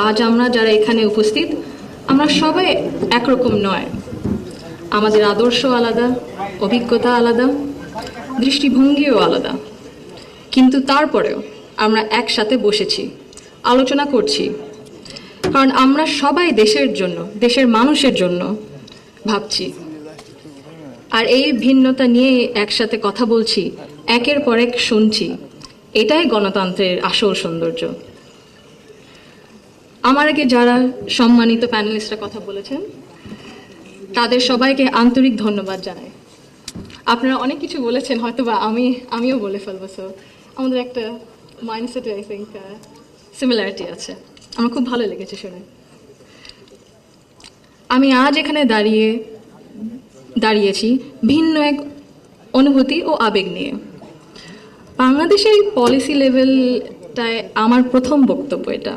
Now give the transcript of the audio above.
আজ আমরা যারা এখানে উপস্থিত, আমরা সবাই একরকম নয়। আমাদের আদর্শ আলাদা, অভিজ্ঞতা আলাদা, দৃষ্টিভঙ্গিও আলাদা। কিন্তু তারপরেও আমরা একসাথে বসেছি, আলোচনা করছি, কারণ আমরা সবাই দেশের জন্য, দেশের মানুষের জন্য ভাবছি। আর এই ভিন্নতা নিয়ে একসাথে কথা বলছি, একের পর এক শুনছি। এটাই গণতন্ত্রের আসল সৌন্দর্য। আমার আগে যারা সম্মানিত প্যানেলিস্টরা কথা বলেছেন, তাদের সবাইকে আন্তরিক ধন্যবাদ জানাই। আপনারা অনেক কিছু বলেছেন, হয়তো বা আমিও বলে ফেলবো। সো আমাদের একটা মাইন্ডসেটে আই থিঙ্ক সিমিলারিটি আছে। আমার খুব ভালো লেগেছে শুনে। আমি আজ এখানে দাঁড়িয়েছি ভিন্ন এক অনুভূতি ও আবেগ নিয়ে। বাংলাদেশের পলিসি লেভেলটায় আমার প্রথম বক্তব্য এটা।